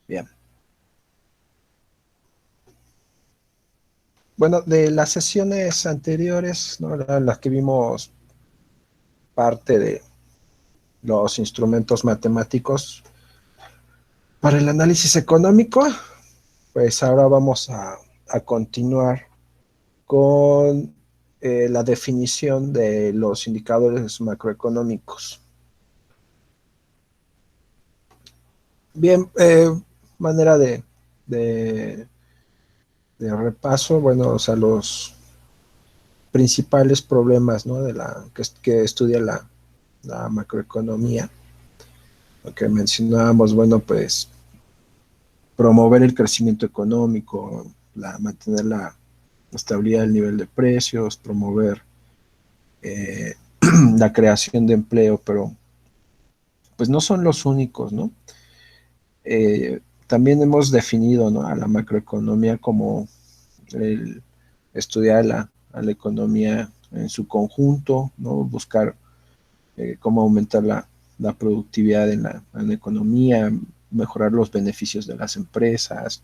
Bien. Bueno, de las sesiones anteriores, ¿no? Las que vimos parte de los instrumentos matemáticos para el análisis económico, pues ahora vamos a continuar con la definición de los indicadores macroeconómicos. Bien, manera de, de repaso, bueno, o sea, los principales problemas, ¿no? Que estudia la macroeconomía, lo que mencionábamos, bueno, pues promover el crecimiento económico, mantener la estabilidad del nivel de precios, promover eh, la creación de empleo, pero pues no son los únicos, ¿no? También hemos definido, ¿no?, a la macroeconomía como el estudiar a la economía en su conjunto, ¿no? Buscar cómo aumentar la productividad en la economía, mejorar los beneficios de las empresas,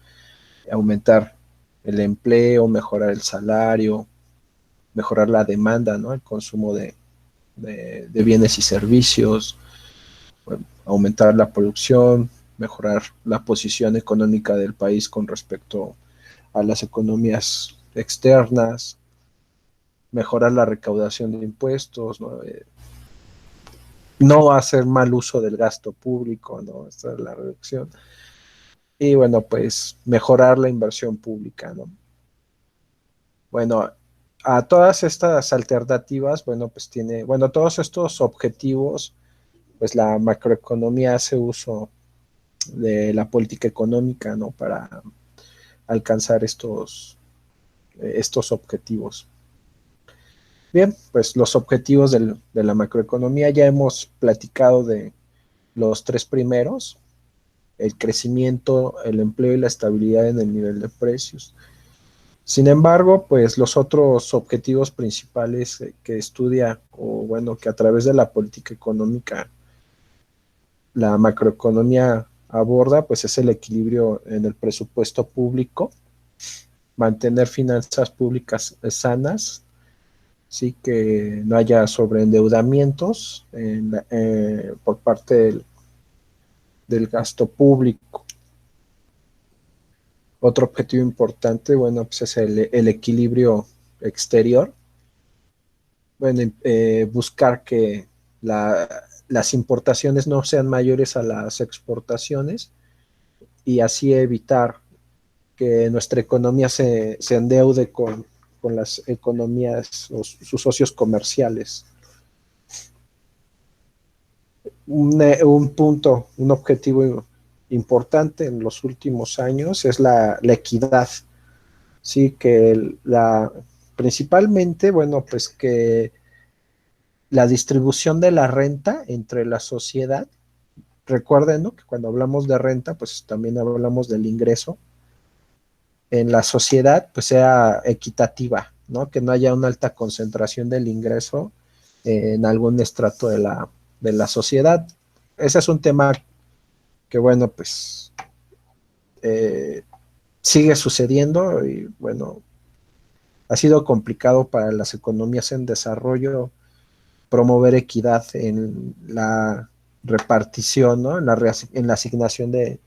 aumentar el empleo, mejorar el salario, mejorar la demanda, ¿no? El consumo de bienes y servicios, bueno, aumentar la producción, mejorar la posición económica del país con respecto a las economías externas, mejorar la recaudación de impuestos, ¿no? No hacer mal uso del gasto público, ¿no? Esta es la reducción. Y bueno, pues mejorar la inversión pública, ¿no? Bueno, a todas estas alternativas, bueno, pues bueno, todos estos objetivos, pues la macroeconomía hace uso de la política económica, ¿no? Para alcanzar estos objetivos. Bien, pues los objetivos de la macroeconomía ya hemos platicado de los tres primeros: el crecimiento, el empleo y la estabilidad en el nivel de precios. Sin embargo, pues los otros objetivos principales que estudia, o bueno, que a través de la política económica la macroeconomía aborda, pues es el equilibrio en el presupuesto público, mantener finanzas públicas sanas, sí, que no haya sobreendeudamientos por parte del gasto público. Otro objetivo importante, bueno, pues es el equilibrio exterior. Bueno, buscar que las importaciones no sean mayores a las exportaciones y así evitar que nuestra economía se endeude con las economías o sus socios comerciales. Un objetivo importante en los últimos años es la equidad. Sí, que principalmente, bueno, pues que la distribución de la renta entre la sociedad, recuerden, ¿no?, que cuando hablamos de renta, pues también hablamos del ingreso, en la sociedad, pues sea equitativa, ¿no? Que no haya una alta concentración del ingreso en algún estrato de la sociedad. Ese es un tema que, bueno, pues eh, sigue sucediendo y, bueno, ha sido complicado para las economías en desarrollo promover equidad en la repartición, ¿no? En la asignación en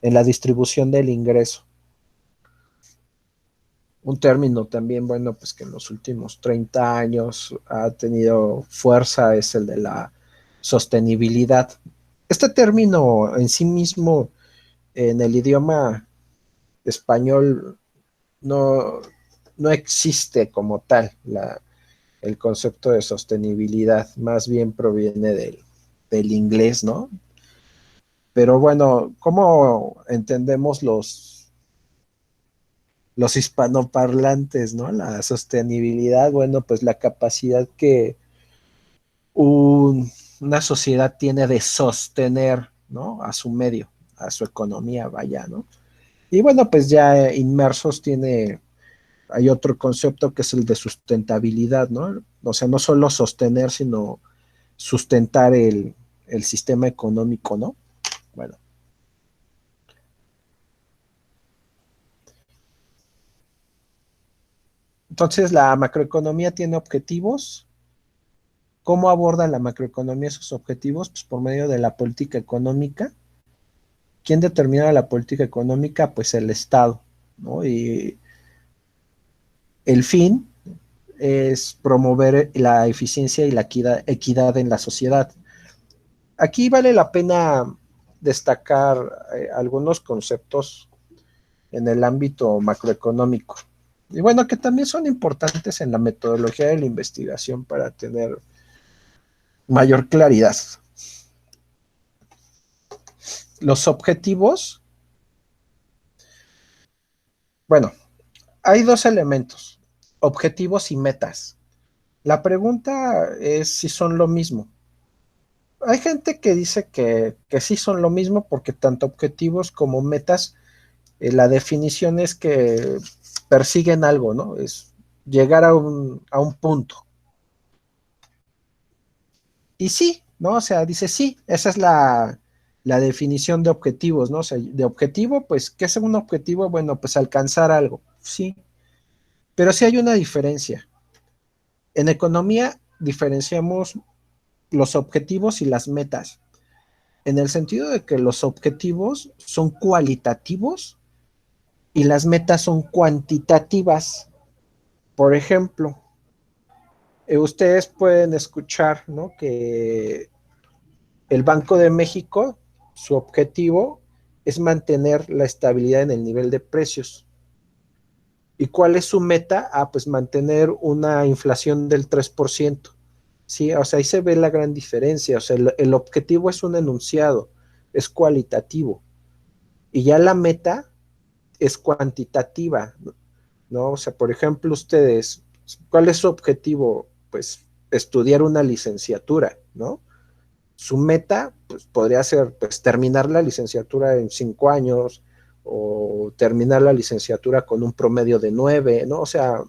la distribución del ingreso. Un término también, bueno, pues que en los últimos 30 años ha tenido fuerza es el de la sostenibilidad. Este término en sí mismo en el idioma español no, no existe como tal el concepto de sostenibilidad, más bien proviene del inglés, ¿no? Pero bueno, ¿cómo entendemos los hispanoparlantes, ¿no? La sostenibilidad, bueno, pues la capacidad que una sociedad tiene de sostener, ¿no?, a su medio, a su economía, vaya, ¿no? Y bueno, pues ya inmersos hay otro concepto que es el de sustentabilidad, ¿no? O sea, no solo sostener, sino sustentar el sistema económico, ¿no? Bueno, Entonces, la macroeconomía tiene objetivos. ¿Cómo aborda la macroeconomía esos objetivos? Pues por medio de la política económica. ¿Quién determina la política económica? Pues el Estado, ¿no? Y el fin es promover la eficiencia y la equidad en la sociedad. Aquí vale la pena destacar algunos conceptos en el ámbito macroeconómico. Y bueno, que también son importantes en la metodología de la investigación para tener mayor claridad. Los objetivos, bueno, hay dos elementos, objetivos y metas. La pregunta es si son lo mismo. Hay gente que dice que sí son lo mismo porque tanto objetivos como metas, la definición es que persiguen algo, ¿no? Es llegar a un punto. Y sí, ¿no? O sea, dice sí, esa es la definición de objetivos, ¿no? O sea, de objetivo, pues, ¿qué es un objetivo? Bueno, pues alcanzar algo, sí, pero sí hay una diferencia. En economía diferenciamos los objetivos y las metas, en el sentido de que los objetivos son cualitativos y las metas son cuantitativas. Por ejemplo, ustedes pueden escuchar, ¿no? Que el Banco de México, su objetivo es mantener la estabilidad en el nivel de precios. ¿Y cuál es su meta? Ah, pues mantener una inflación del 3%. Sí, o sea, ahí se ve la gran diferencia. O sea, el objetivo es un enunciado, es cualitativo. Y ya la meta es cuantitativa, ¿no? O sea, por ejemplo, ustedes, ¿cuál es su objetivo? Pues estudiar una licenciatura, ¿no? Su meta pues, podría ser pues, terminar la licenciatura en 5 años o terminar la licenciatura con un promedio de 9, ¿no? O sea,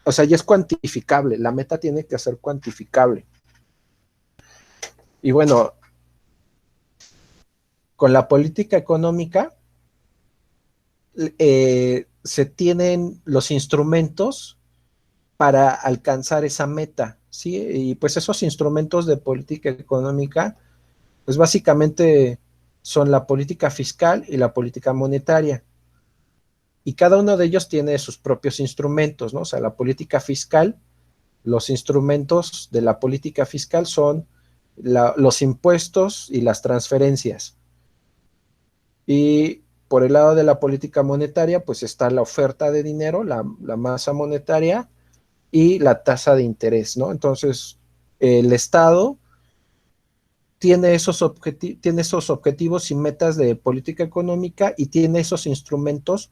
ya es cuantificable, la meta tiene que ser cuantificable. Y bueno, con la política económica se tienen los instrumentos para alcanzar esa meta, ¿sí? Y pues esos instrumentos de política económica pues básicamente son la política fiscal y la política monetaria. Y cada uno de ellos tiene sus propios instrumentos, ¿no? O sea, la política fiscal, los instrumentos de la política fiscal son los impuestos y las transferencias. Y por el lado de la política monetaria, pues está la oferta de dinero, la masa monetaria y la tasa de interés, ¿no? Entonces, el Estado tiene esos objetivos y metas de política económica y tiene esos instrumentos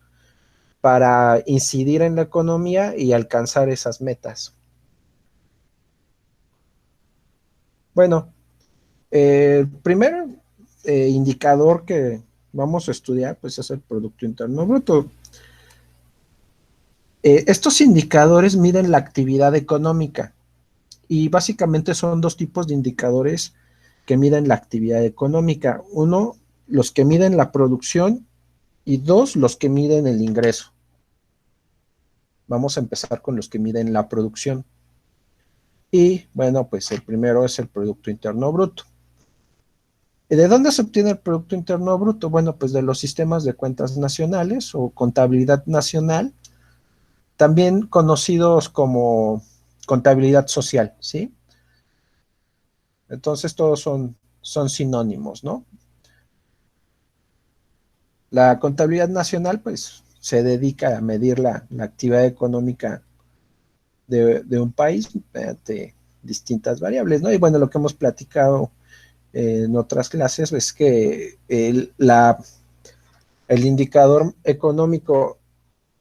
para incidir en la economía y alcanzar esas metas. Bueno, el primer indicador que vamos a estudiar pues es el Producto Interno Bruto. Estos indicadores miden la actividad económica y básicamente son dos tipos de indicadores que miden la actividad económica. Uno, los que miden la producción y dos, los que miden el ingreso. Vamos a empezar con los que miden la producción. Y bueno, pues el primero es el Producto Interno Bruto. ¿Y de dónde se obtiene el Producto Interno Bruto? Bueno, pues de los sistemas de cuentas nacionales o contabilidad nacional, también conocidos como contabilidad social, ¿sí? Entonces todos son sinónimos, ¿no? La contabilidad nacional, pues, se dedica a medir la actividad económica de un país mediante distintas variables, ¿no? Y bueno, lo que hemos platicado en otras clases es que el indicador económico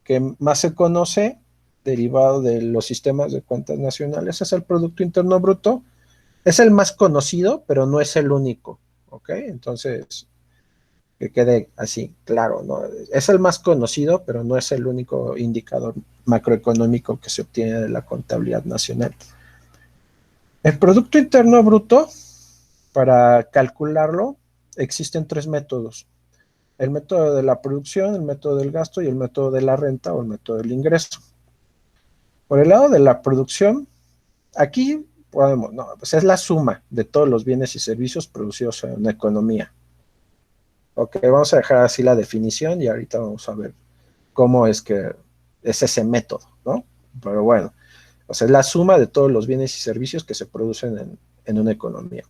que más se conoce, derivado de los sistemas de cuentas nacionales, es el Producto Interno Bruto. Es el más conocido, pero no es el único, ¿ok? Entonces, que quede así, claro, ¿no? Es el más conocido, pero no es el único indicador macroeconómico que se obtiene de la contabilidad nacional. El Producto Interno Bruto, para calcularlo, existen tres métodos. El método de la producción, el método del gasto y el método de la renta o el método del ingreso. Por el lado de la producción, aquí podemos, no, pues es la suma de todos los bienes y servicios producidos en una economía. Ok, vamos a dejar así la definición y ahorita vamos a ver cómo es que es ese método, ¿no? Pero bueno, o sea, es la suma de todos los bienes y servicios que se producen en una economía.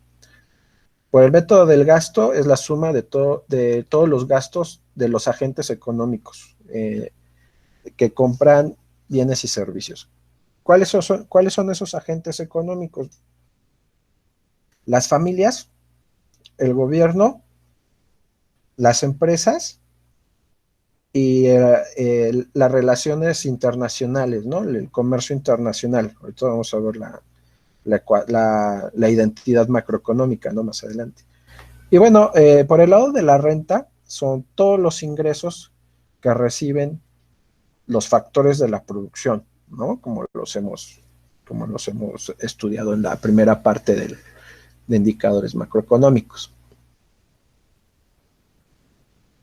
Por el método del gasto es la suma de todos los gastos de los agentes económicos que compran bienes y servicios. ¿Cuáles son esos agentes económicos? Las familias, el gobierno, las empresas y las relaciones internacionales, ¿no? El comercio internacional. Ahorita vamos a ver la identidad macroeconómica, ¿no? Más adelante. Y bueno, por el lado de la renta, son todos los ingresos que reciben los factores de la producción, ¿no? Como los hemos estudiado en la primera parte de indicadores macroeconómicos.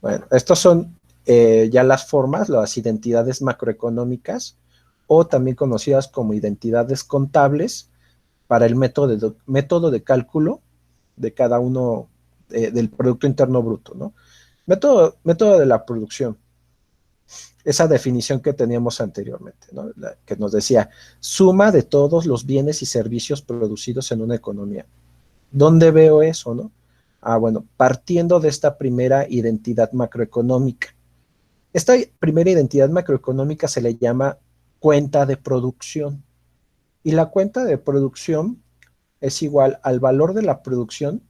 Bueno, estos son ya las formas, las identidades macroeconómicas, o también conocidas como identidades contables, para el método de cálculo de cada uno del Producto Interno Bruto, ¿no? Método de la producción, esa definición que teníamos anteriormente, ¿no? Que nos decía, suma de todos los bienes y servicios producidos en una economía. ¿Dónde veo eso, no? Ah, bueno, partiendo de esta primera identidad macroeconómica. Esta primera identidad macroeconómica se le llama cuenta de producción. Y la cuenta de producción es igual al valor de la producción,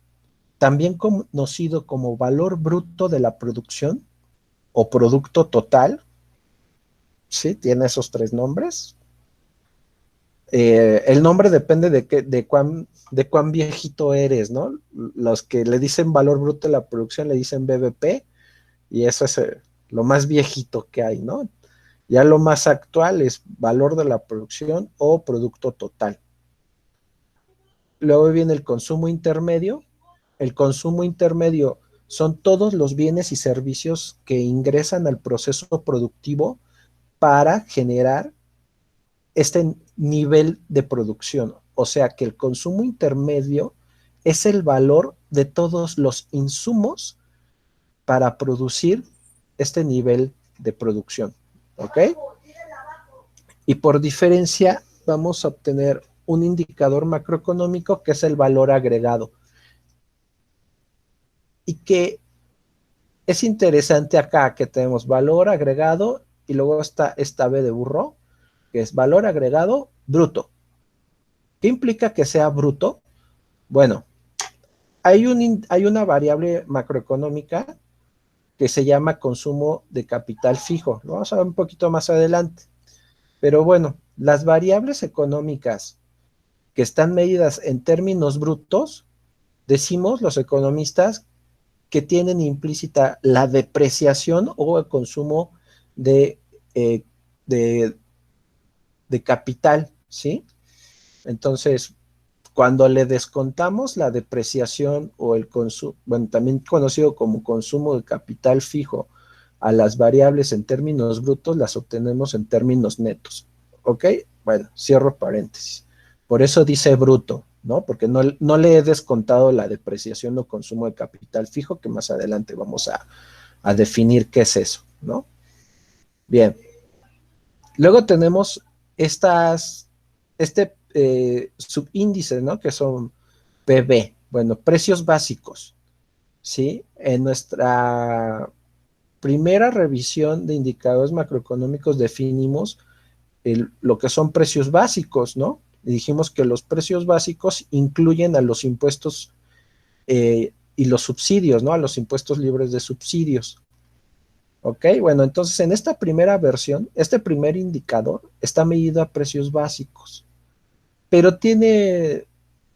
también conocido como valor bruto de la producción o producto total. Sí, tiene esos tres nombres. El nombre depende de cuán viejito eres, ¿no? Los que le dicen valor bruto de la producción le dicen BBP, y eso es lo más viejito que hay, ¿no? Ya lo más actual es valor de la producción o producto total. Luego viene el consumo intermedio. El consumo intermedio son todos los bienes y servicios que ingresan al proceso productivo para generar este nivel de producción. O sea que el consumo intermedio es el valor de todos los insumos para producir este nivel de producción. ¿Ok? Y por diferencia vamos a obtener un indicador macroeconómico que es el valor agregado. Y que es interesante acá que tenemos valor agregado y luego está esta B de burro, que es valor agregado bruto. ¿Qué implica que sea bruto? Bueno, hay una variable macroeconómica que se llama consumo de capital fijo. Lo vamos a ver un poquito más adelante. Pero bueno, las variables económicas que están medidas en términos brutos, decimos los economistas que tienen implícita la depreciación o el consumo de, eh, de, de capital, ¿sí? Entonces, cuando le descontamos la depreciación o el consumo, bueno, también conocido como consumo de capital fijo, a las variables en términos brutos, las obtenemos en términos netos. ¿Ok? Bueno, cierro paréntesis. Por eso dice bruto, ¿no? Porque no le he descontado la depreciación o consumo de capital fijo, que más adelante vamos a definir qué es eso, ¿no? Bien. Luego tenemos subíndices, ¿no? Que son PB, bueno, precios básicos, ¿sí? En nuestra primera revisión de indicadores macroeconómicos definimos lo que son precios básicos, ¿no? Y dijimos que los precios básicos incluyen a los impuestos y los subsidios, ¿no? A los impuestos libres de subsidios. ¿Ok? Bueno, entonces en esta primera versión, este primer indicador está medido a precios básicos, pero tiene,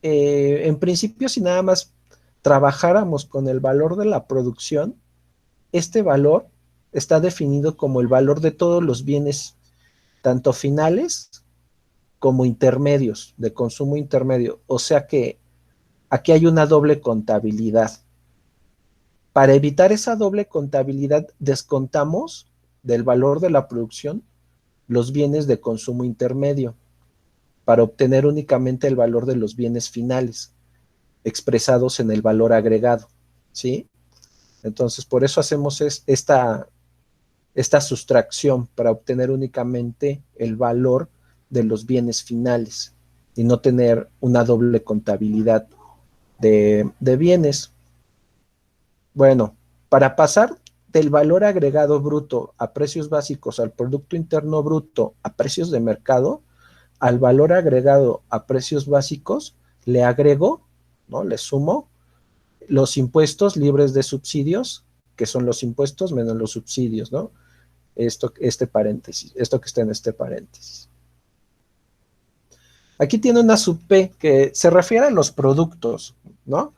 en principio, si nada más trabajáramos con el valor de la producción, este valor está definido como el valor de todos los bienes, tanto finales como intermedios, de consumo intermedio. O sea que aquí hay una doble contabilidad. Para evitar esa doble contabilidad, descontamos del valor de la producción los bienes de consumo intermedio para obtener únicamente el valor de los bienes finales, expresados en el valor agregado, ¿sí? Entonces, por eso hacemos esta sustracción para obtener únicamente el valor de los bienes finales y no tener una doble contabilidad de bienes. Bueno, para pasar del valor agregado bruto a precios básicos al Producto Interno Bruto a precios de mercado, al valor agregado a precios básicos le agrego, ¿no? Le sumo los impuestos libres de subsidios, que son los impuestos menos los subsidios, ¿no? Este paréntesis, esto que está en este paréntesis. Aquí tiene una sub P que se refiere a los productos, ¿no?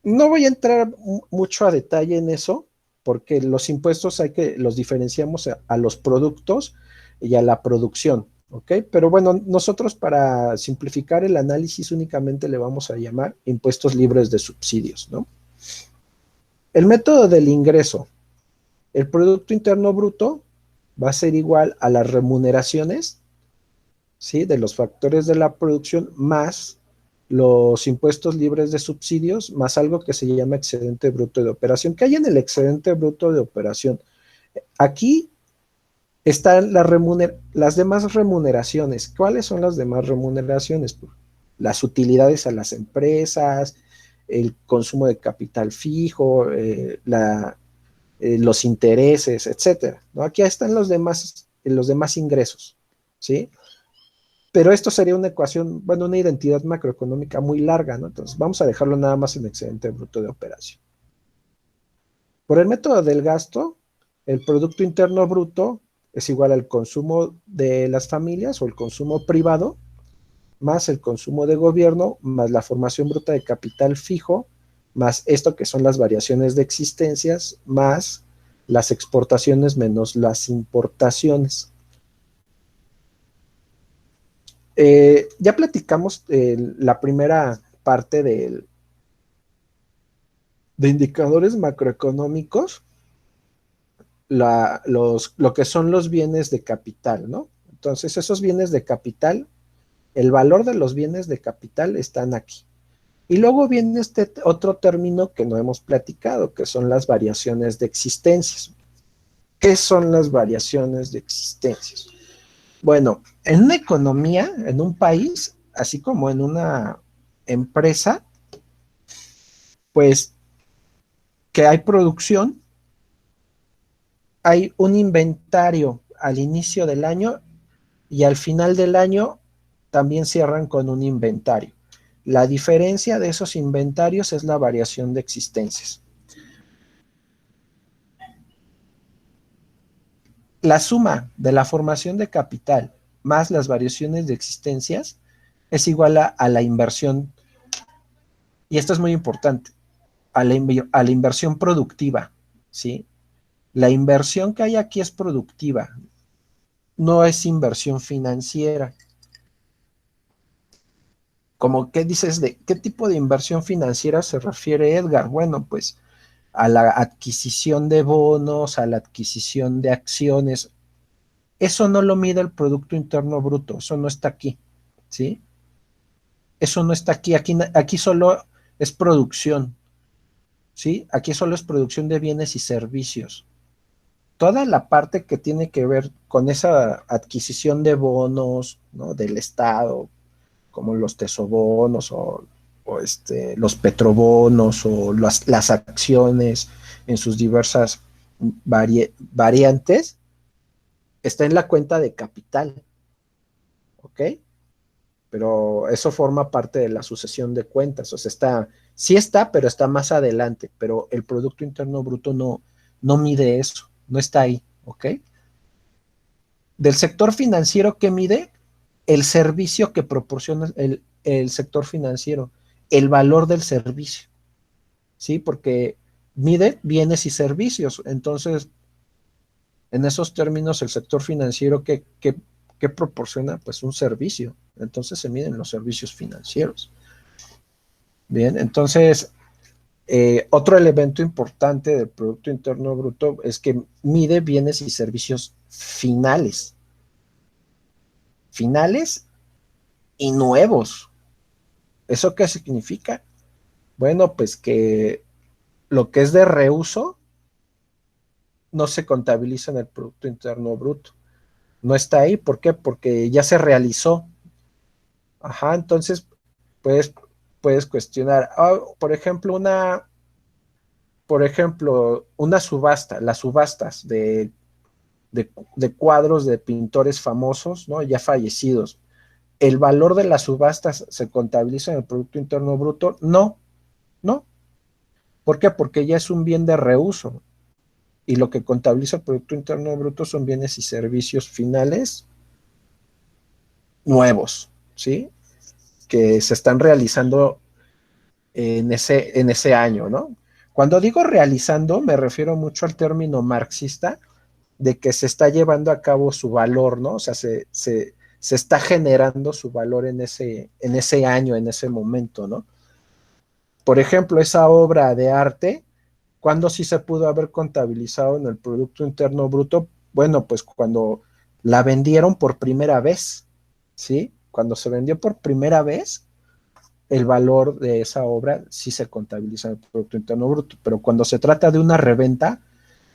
No voy a entrar mucho a detalle en eso, porque los impuestos los diferenciamos a los productos y a la producción, ¿ok? Pero bueno, nosotros para simplificar el análisis únicamente le vamos a llamar impuestos libres de subsidios, ¿no? El método del ingreso. El Producto Interno Bruto va a ser igual a las remuneraciones, ¿sí? De los factores de la producción más los impuestos libres de subsidios, más algo que se llama excedente bruto de operación. ¿Qué hay en el excedente bruto de operación? Aquí están las demás remuneraciones. ¿Cuáles son las demás remuneraciones? Las utilidades a las empresas, el consumo de capital fijo, los intereses, etcétera, ¿no? Aquí están los demás ingresos, ¿sí? Pero esto sería una ecuación, bueno, una identidad macroeconómica muy larga, ¿no? Entonces, vamos a dejarlo nada más en excedente bruto de operación. Por el método del gasto, el Producto Interno Bruto es igual al consumo de las familias o el consumo privado, más el consumo de gobierno, más la formación bruta de capital fijo, más esto que son las variaciones de existencias, más las exportaciones menos las importaciones. Ya platicamos la primera parte de indicadores macroeconómicos, lo que son los bienes de capital, ¿no? Entonces, esos bienes de capital, el valor de los bienes de capital están aquí. Y luego viene este otro término que no hemos platicado, que son las variaciones de existencias. ¿Qué son las variaciones de existencias? Bueno, en una economía, en un país, así como en una empresa, pues que hay producción, hay un inventario al inicio del año y al final del año también cierran con un inventario. La diferencia de esos inventarios es la variación de existencias. La suma de la formación de capital más las variaciones de existencias es igual a la inversión, y esto es muy importante, a la inversión productiva, ¿sí? La inversión que hay aquí es productiva, no es inversión financiera. Como, ¿qué dices de qué tipo de inversión financiera se refiere Edgar? Bueno, pues a la adquisición de bonos, a la adquisición de acciones. Eso no lo mide el Producto Interno Bruto, eso no está aquí, ¿sí? Eso no está aquí solo es producción, ¿sí? Aquí solo es producción de bienes y servicios. Toda la parte que tiene que ver con esa adquisición de bonos, ¿no? Del Estado, como los tesobonos o los petrobonos o las acciones en sus diversas variantes, está en la cuenta de capital, ¿ok? Pero eso forma parte de la sucesión de cuentas, o sea, sí está, pero está más adelante, pero el Producto Interno Bruto no mide eso, no está ahí, ¿ok? Del sector financiero, ¿qué mide? El servicio que proporciona el sector financiero, el valor del servicio, ¿sí? Porque mide bienes y servicios. Entonces, en esos términos, el sector financiero, ¿qué proporciona? Pues un servicio. Entonces, se miden los servicios financieros. Bien, entonces, otro elemento importante del Producto Interno Bruto es que mide bienes y servicios finales. finales y nuevos. ¿Eso qué significa? Bueno, pues que lo que es de reuso no se contabiliza en el Producto Interno Bruto. No está ahí, ¿por qué? Porque ya se realizó. Ajá, entonces puedes, puedes cuestionar, por ejemplo, una subasta, las subastas de cuadros de pintores famosos, ¿no? Ya fallecidos. ¿El valor de las subastas se contabiliza en el Producto Interno Bruto? No, no. ¿Por qué? Porque ya es un bien de reuso. Y lo que contabiliza el Producto Interno Bruto son bienes y servicios finales nuevos, ¿sí? Que se están realizando en ese año, ¿no? Cuando digo realizando, me refiero mucho al término marxista de que se está llevando a cabo su valor, ¿no? O sea, se está generando su valor en ese año, en ese momento, ¿no? Por ejemplo, esa obra de arte, ¿cuándo sí se pudo haber contabilizado en el Producto Interno Bruto? Bueno, pues cuando la vendieron por primera vez, ¿sí? Cuando se vendió por primera vez, el valor de esa obra sí se contabiliza en el Producto Interno Bruto, pero cuando se trata de una reventa,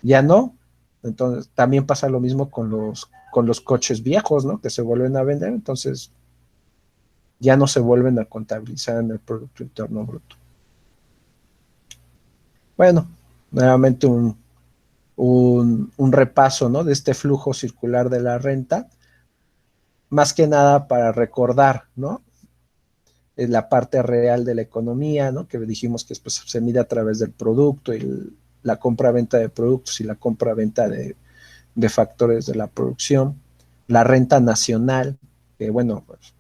ya no. Entonces, también pasa lo mismo con los coches viejos, ¿no? Que se vuelven a vender, entonces ya no se vuelven a contabilizar en el Producto Interno Bruto. Bueno, nuevamente un repaso, ¿no? De este flujo circular de la renta, más que nada para recordar, ¿no? La parte real de la economía, ¿no? Que dijimos que pues, se mide a través del producto y la compra-venta de productos y la compra-venta de factores de la producción, la renta nacional, que bueno, pues,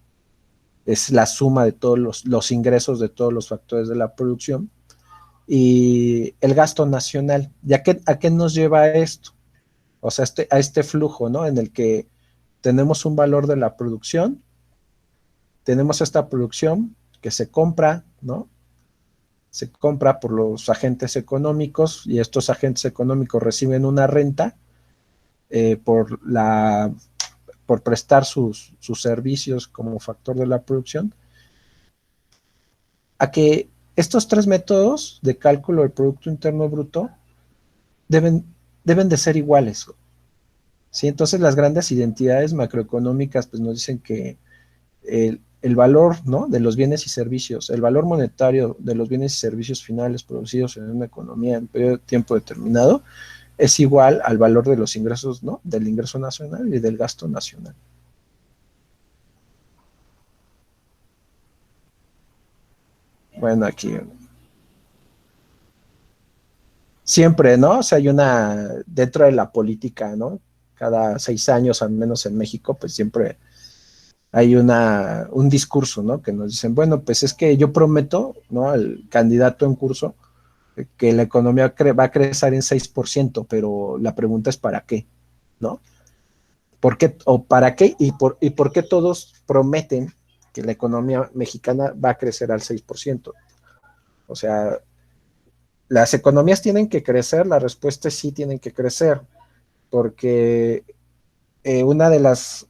es la suma de todos los ingresos de todos los factores de la producción, y el gasto nacional. ¿Y a qué nos lleva esto? O sea, a este flujo, ¿no? En el que tenemos un valor de la producción, tenemos esta producción que se compra, ¿no? Se compra por los agentes económicos y estos agentes económicos reciben una renta eh, por, la, por prestar sus servicios como factor de la producción, a que estos tres métodos de cálculo del Producto Interno Bruto deben, deben de ser iguales. ¿Sí? Entonces las grandes identidades macroeconómicas pues, nos dicen que el valor, ¿no? De los bienes y servicios, el valor monetario de los bienes y servicios finales producidos en una economía en un periodo de tiempo determinado es igual al valor de los ingresos, ¿no? Del ingreso nacional y del gasto nacional. Bueno, aquí siempre, ¿no? O sea, hay dentro de la política, ¿no? Cada 6 años, al menos en México, pues siempre hay un discurso, ¿no? Que nos dicen, bueno, pues es que yo prometo, ¿no? Al candidato en curso, que la economía va a crecer en 6%, pero la pregunta es ¿para qué? ¿No? ¿Por qué? ¿O para qué? Y por qué todos prometen que la economía mexicana va a crecer al 6%? O sea, las economías tienen que crecer, la respuesta es sí tienen que crecer, porque una de las,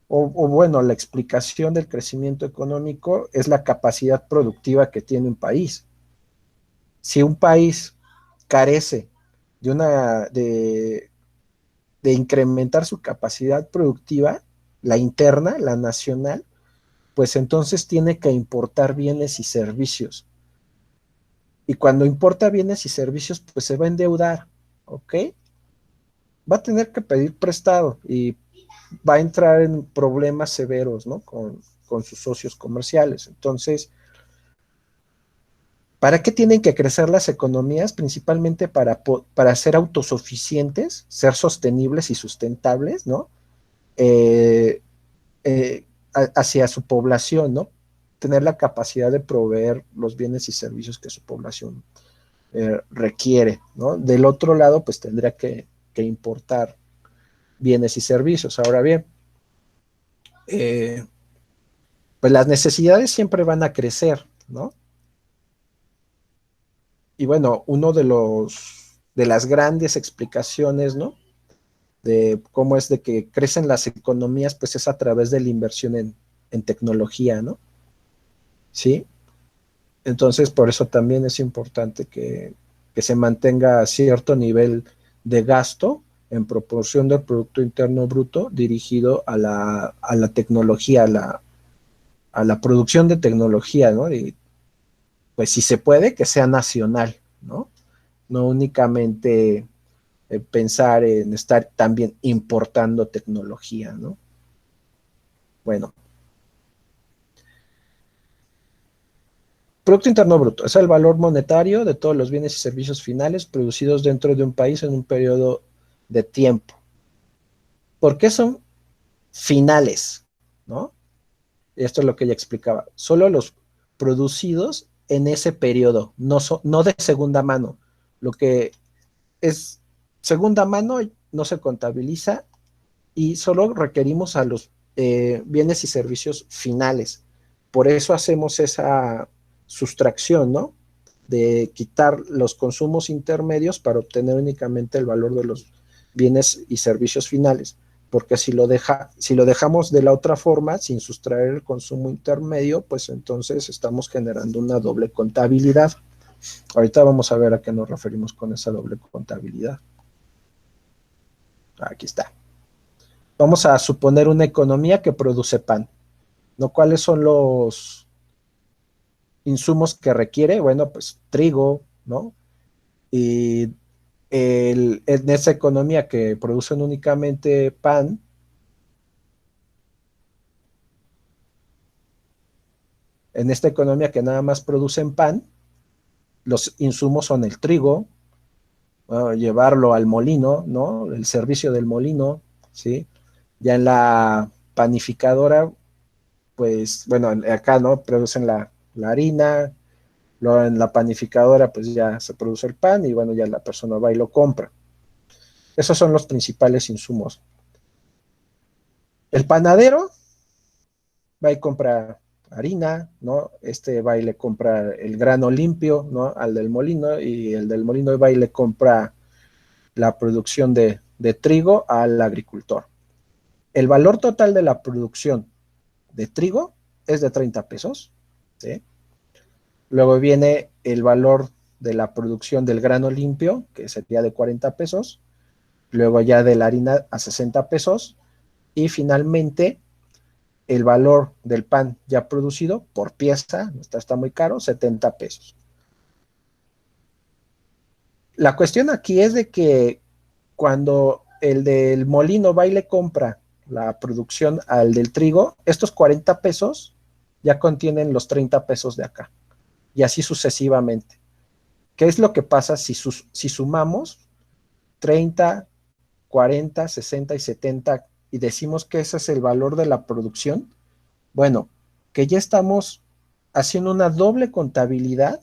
o bueno, la explicación del crecimiento económico es la capacidad productiva que tiene un país. Si un país carece de de incrementar su capacidad productiva, la interna, la nacional, pues entonces tiene que importar bienes y servicios. Y cuando importa bienes y servicios, pues se va a endeudar, ¿ok? Va a tener que pedir prestado y va a entrar en problemas severos, ¿no? Con sus socios comerciales. Entonces, ¿para qué tienen que crecer las economías? Principalmente para ser autosuficientes, ser sostenibles y sustentables, ¿no? Eh, Hacia su población, ¿no? Tener la capacidad de proveer los bienes y servicios que su población requiere, ¿no? Del otro lado, pues tendría que importar bienes y servicios. Ahora bien, eh, pues las necesidades siempre van a crecer, ¿no? Y bueno, uno de las grandes explicaciones, ¿no? de cómo es de que crecen las economías, pues es a través de la inversión en tecnología, ¿no? ¿Sí? Entonces, por eso también es importante que se mantenga cierto nivel de gasto en proporción del Producto Interno Bruto dirigido a la tecnología, a la producción de tecnología, ¿no? Y pues si se puede, que sea nacional, ¿no? No únicamente pensar en estar también importando tecnología, ¿no? Bueno, Producto Interno Bruto es el valor monetario de todos los bienes y servicios finales producidos dentro de un país en un periodo de tiempo. ¿Por qué son finales? ¿No? Esto es lo que ella explicaba. Solo los producidos en ese periodo, no de segunda mano. Lo que es segunda mano no se contabiliza y solo requerimos a los bienes y servicios finales. Por eso hacemos esa sustracción, ¿no? De quitar los consumos intermedios para obtener únicamente el valor de los bienes y servicios finales. Porque si lo dejamos de la otra forma, sin sustraer el consumo intermedio, pues entonces estamos generando una doble contabilidad. Ahorita vamos a ver a qué nos referimos con esa doble contabilidad. Aquí está. Vamos a suponer una economía que produce pan, ¿no? ¿Cuáles son los insumos que requiere? Bueno, pues trigo, ¿no? Y en esa economía que producen únicamente pan, en esta economía que nada más producen pan, los insumos son el trigo, bueno, llevarlo al molino, ¿no? El servicio del molino, ¿sí? Ya en la panificadora, pues, bueno, acá, ¿no? Producen la harina, luego en la panificadora, pues ya se produce el pan y bueno, ya la persona va y lo compra. Esos son los principales insumos. El panadero va y compra harina, ¿no? Este va y le compra el grano limpio, ¿no? Al del molino y el del molino va y le compra la producción de trigo al agricultor. El valor total de la producción de trigo es de 30 pesos, ¿sí? Luego viene el valor de la producción del grano limpio, que sería de 40 pesos, luego ya de la harina a 60 pesos y finalmente el valor del pan ya producido por pieza, está muy caro, 70 pesos. La cuestión aquí es de que cuando el del molino va y le compra la producción al del trigo, estos 40 pesos ya contienen los 30 pesos de acá y así sucesivamente. ¿Qué es lo que pasa si sumamos 30, 40, 60 y 70 y decimos que ese es el valor de la producción? Bueno, que ya estamos haciendo una doble contabilidad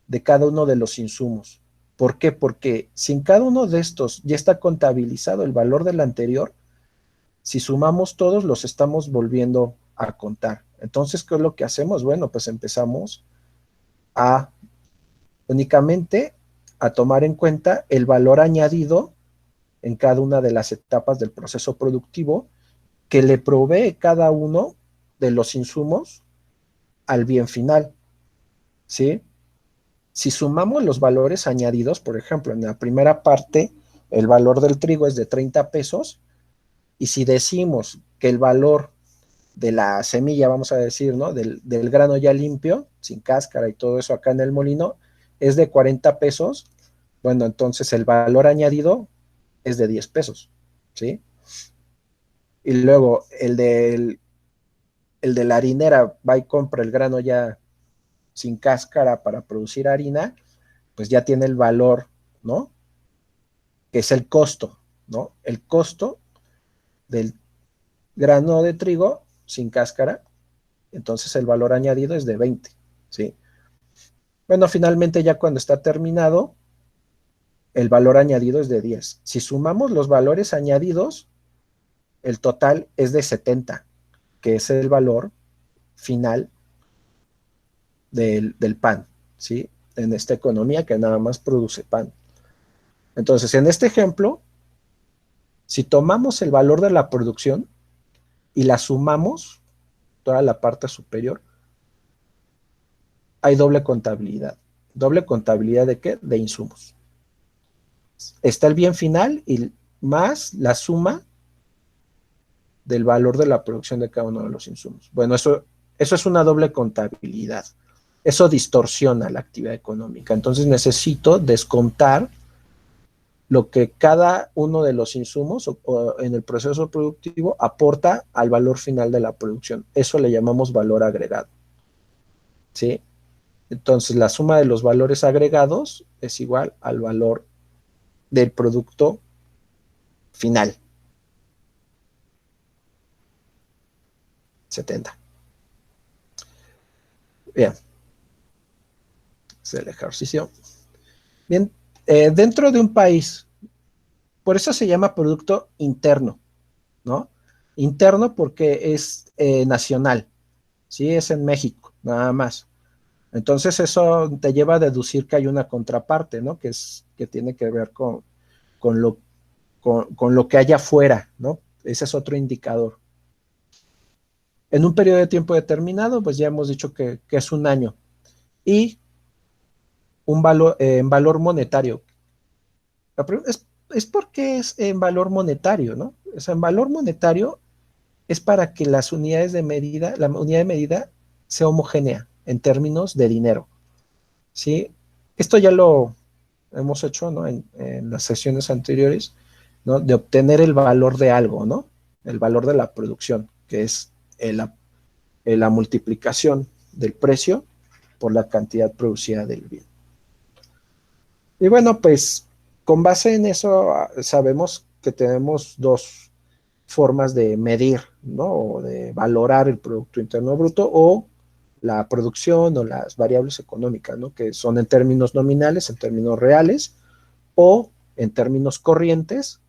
de cada uno de los insumos. ¿Por qué? Porque si en cada uno de estos ya está contabilizado el valor del anterior, si sumamos todos los estamos volviendo a contar. Entonces, ¿qué es lo que hacemos? Bueno, pues empezamos a únicamente a tomar en cuenta el valor añadido en cada una de las etapas del proceso productivo que le provee cada uno de los insumos al bien final, ¿sí? Si sumamos los valores añadidos, por ejemplo, en la primera parte, el valor del trigo es de 30 pesos, y si decimos que el valor de la semilla, vamos a decir, ¿no? Del grano ya limpio, sin cáscara y todo eso acá en el molino, es de 40 pesos, bueno, entonces el valor añadido es de 10 pesos, ¿sí? Y luego el de la harinera va y compra el grano ya sin cáscara para producir harina, pues ya tiene el valor, ¿no? Que es el costo, ¿no? El costo del grano de trigo sin cáscara, entonces el valor añadido es de 20, ¿sí? Bueno, finalmente ya cuando está terminado, el valor añadido es de 10. Si sumamos los valores añadidos, el total es de 70, que es el valor final del pan, ¿sí? En esta economía que nada más produce pan. Entonces, en este ejemplo, Si tomamos el valor de la producción y la sumamos, toda la parte superior, hay doble contabilidad. ¿Doble contabilidad de qué? De insumos. Está el bien final y más la suma del valor de la producción de cada uno de los insumos. Bueno, eso es una doble contabilidad. Eso distorsiona la actividad económica. Entonces necesito descontar lo que cada uno de los insumos o en el proceso productivo aporta al valor final de la producción. Eso le llamamos valor agregado. ¿Sí? Entonces la suma de los valores agregados es igual al valor del producto final. 70. Bien. Es el ejercicio. Bien. Dentro de un país, por eso se llama producto interno, ¿no? Interno porque es nacional, ¿sí? Es en México, nada más. Entonces eso te lleva a deducir que hay una contraparte, ¿no? Que tiene que ver con lo que hay afuera, ¿no? Ese es otro indicador. En un periodo de tiempo determinado, pues ya hemos dicho que es un año. Y un valor, en valor monetario. La pregunta es por qué es en valor monetario, ¿no? O sea, en valor monetario es para que las unidades de medida, la unidad de medida sea homogénea en términos de dinero, ¿sí? Esto ya lo hemos hecho, ¿no? En las sesiones anteriores, ¿no? De obtener el valor de algo, ¿no? El valor de la producción, que es la multiplicación del precio por la cantidad producida del bien. Y bueno, pues con base en eso sabemos que tenemos dos formas de medir, ¿no? O de valorar el Producto Interno Bruto o la producción o las variables económicas, ¿no? Que son en términos nominales, en términos reales o en términos corrientes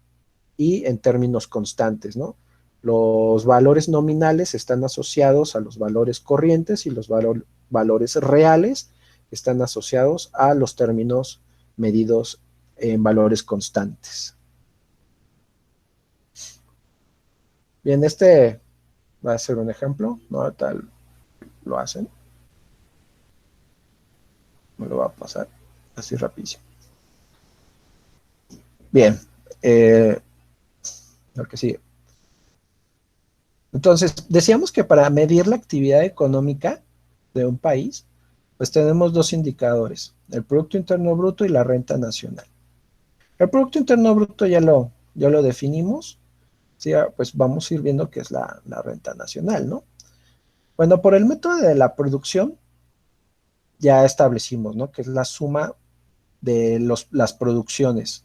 y en términos constantes, ¿no? Los valores nominales están asociados a los valores corrientes y los valores reales están asociados a los términos medidos en valores constantes. Bien, este va a ser un ejemplo, ¿no? Tal lo hacen. Me lo va a pasar así rapidísimo. Bien, lo que sigue. Entonces, decíamos que para medir la actividad económica de un país, pues tenemos dos indicadores, el Producto Interno Bruto y la renta nacional. El Producto Interno Bruto ya lo definimos, ¿sí? Pues vamos a ir viendo qué es la renta nacional, ¿no? Bueno, por el método de la producción ya establecimos, ¿no? Que es la suma de las producciones,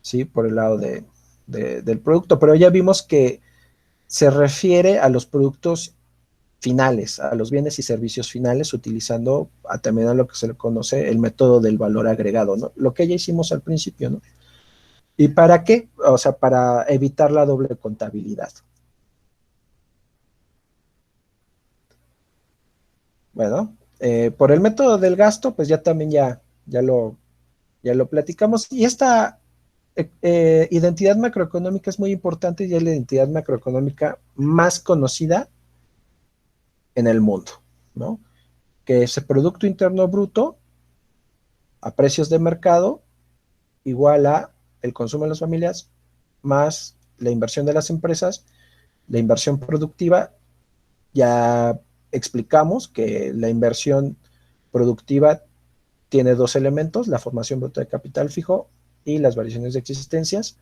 ¿sí? Por el lado del producto, pero ya vimos que se refiere a los productos finales, a los bienes y servicios finales, utilizando también a lo que se le conoce el método del valor agregado, ¿no? Lo que ya hicimos al principio, ¿no? ¿Y para qué? O sea, para evitar la doble contabilidad. Bueno, por el método del gasto, pues ya también ya lo platicamos. Y esta identidad macroeconómica es muy importante y es la identidad macroeconómica más conocida en el mundo, ¿no? Que es el Producto Interno Bruto a precios de mercado igual a el consumo de las familias más la inversión de las empresas, la inversión productiva. Ya explicamos que la inversión productiva tiene dos elementos, la formación bruta de capital fijo y las variaciones de existencias.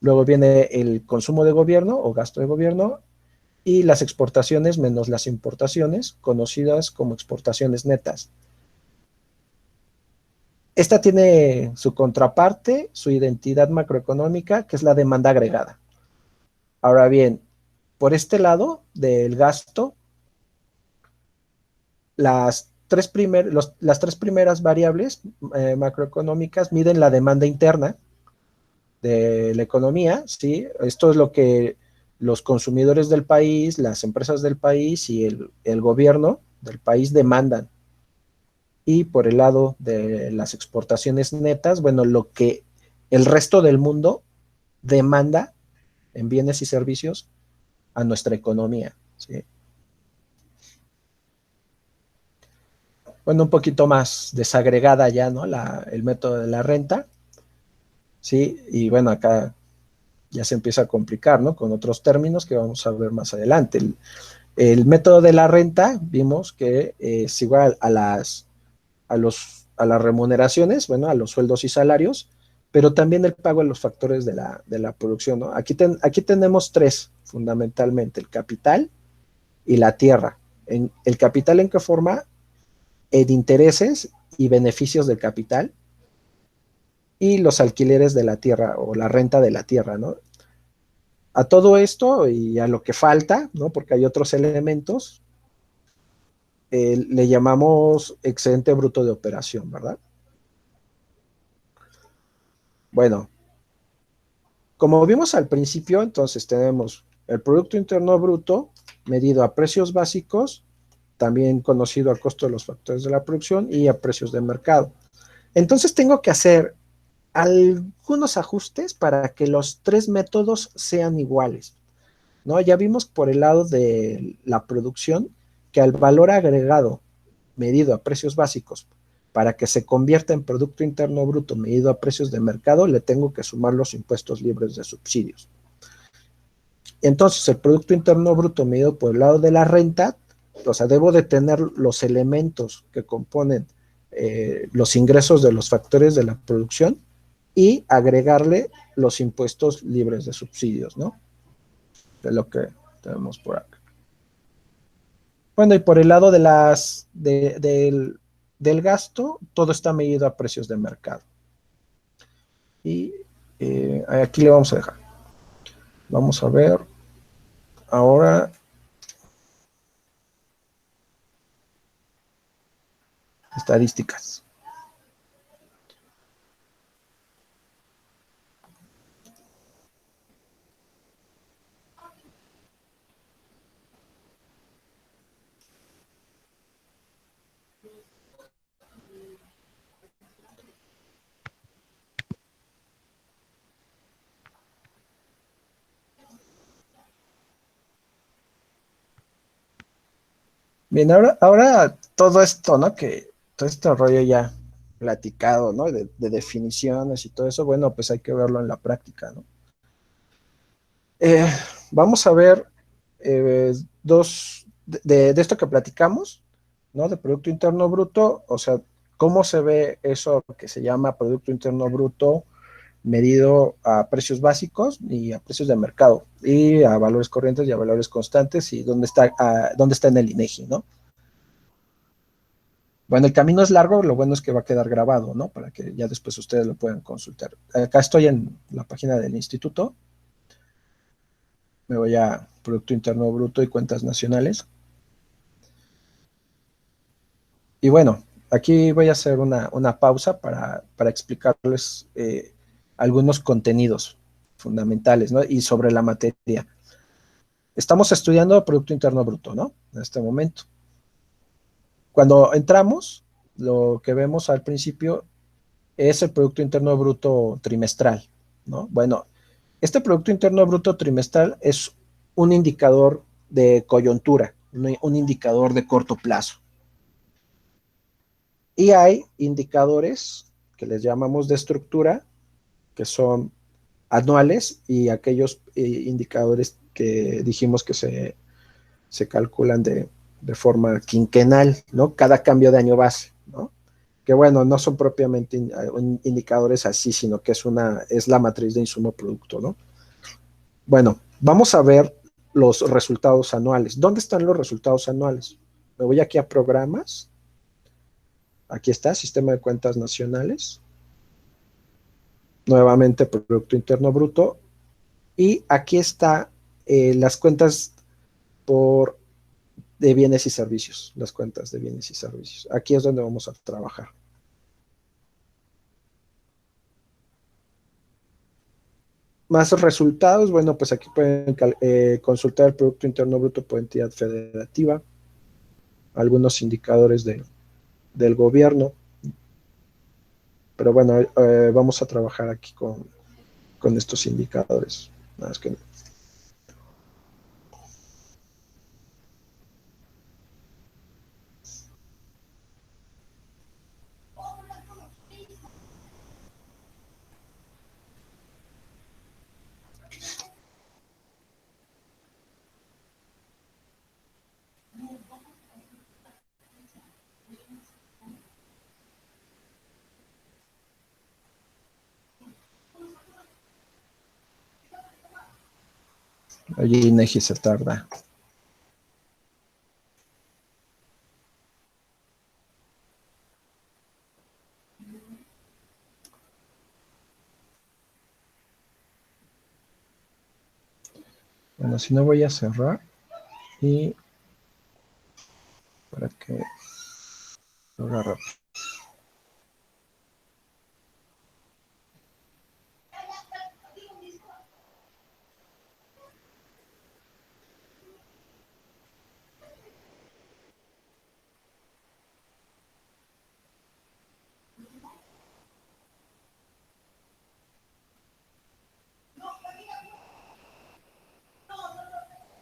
Luego viene el consumo de gobierno o gasto de gobierno y las exportaciones menos las importaciones, conocidas como exportaciones netas. Esta tiene su contraparte, su identidad macroeconómica, que es la demanda agregada. Ahora bien, por este lado del gasto, las tres primeras variables macroeconómicas miden la demanda interna de la economía, ¿sí? Esto es lo que los consumidores del país, las empresas del país y el gobierno del país demandan. Y por el lado de las exportaciones netas, bueno, lo que el resto del mundo demanda en bienes y servicios a nuestra economía, ¿sí? Bueno, un poquito más desagregada ya, ¿no? El método de la renta, ¿sí? Y bueno, acá ya se empieza a complicar, ¿no? Con otros términos que vamos a ver más adelante. El método de la renta, vimos que es igual a las remuneraciones, bueno, a los sueldos y salarios, pero también el pago de los factores de la producción, ¿no? Aquí tenemos tres, fundamentalmente, el capital y la tierra. El capital, ¿en qué forma? En intereses y beneficios del capital, y los alquileres de la tierra o la renta de la tierra, ¿no? A todo esto y a lo que falta, ¿no? Porque hay otros elementos, le llamamos excedente bruto de operación, ¿verdad? Bueno, como vimos al principio, entonces tenemos el Producto Interno Bruto medido a precios básicos, también conocido al costo de los factores de la producción, y a precios de mercado. Entonces tengo que hacer algunos ajustes para que los tres métodos sean iguales, ¿no? Ya vimos por el lado de la producción que al valor agregado medido a precios básicos, para que se convierta en Producto Interno Bruto medido a precios de mercado, le tengo que sumar los impuestos libres de subsidios. Entonces, el Producto Interno Bruto medido por el lado de la renta, o sea, debo de tener los elementos que componen los ingresos de los factores de la producción y agregarle los impuestos libres de subsidios, ¿no? De lo que tenemos por acá. Bueno, y por el lado del gasto, todo está medido a precios de mercado. Y aquí le vamos a dejar. Vamos a ver ahora estadísticas. Bien, ahora todo esto, ¿no? Que todo este rollo ya platicado, ¿no? De definiciones y todo eso, bueno, pues hay que verlo en la práctica, ¿no? Eh, Vamos a ver de esto que platicamos, ¿no? De Producto Interno Bruto, o sea, cómo se ve eso que se llama Producto Interno Bruto medido a precios básicos y a precios de mercado, y a valores corrientes y a valores constantes, y dónde está en el INEGI, ¿no? Bueno, el camino es largo, lo bueno es que va a quedar grabado, ¿no? Para que ya después ustedes lo puedan consultar. Acá estoy en la página del instituto, me voy a Producto Interno Bruto y cuentas nacionales. Y bueno, aquí voy a hacer una pausa para explicarles algunos contenidos fundamentales, ¿no? Y sobre la materia. Estamos estudiando Producto Interno Bruto, ¿no? En este momento. Cuando entramos, lo que vemos al principio es el Producto Interno Bruto trimestral, ¿no? Bueno, este Producto Interno Bruto trimestral es un indicador de coyuntura, un indicador de corto plazo. Y hay indicadores que les llamamos de estructura, que son anuales, y aquellos indicadores que dijimos que se calculan de forma quinquenal, ¿no? Cada cambio de año base, ¿no? Que bueno, no son propiamente indicadores así, sino que es la matriz de insumo producto, ¿no? Bueno, vamos a ver los resultados anuales. ¿Dónde están los resultados anuales? Me voy aquí a programas. Aquí está, Sistema de Cuentas Nacionales. Nuevamente, Producto Interno Bruto. Y aquí está las cuentas de bienes y servicios. Las cuentas de bienes y servicios. Aquí es donde vamos a trabajar. Más resultados, bueno, pues aquí pueden consultar el Producto Interno Bruto por entidad federativa, algunos indicadores del gobierno, pero bueno, vamos a trabajar aquí con estos indicadores. Nada más que Oye, Inegi se tarda. Bueno, si no voy a cerrar y para que lo haga rápido.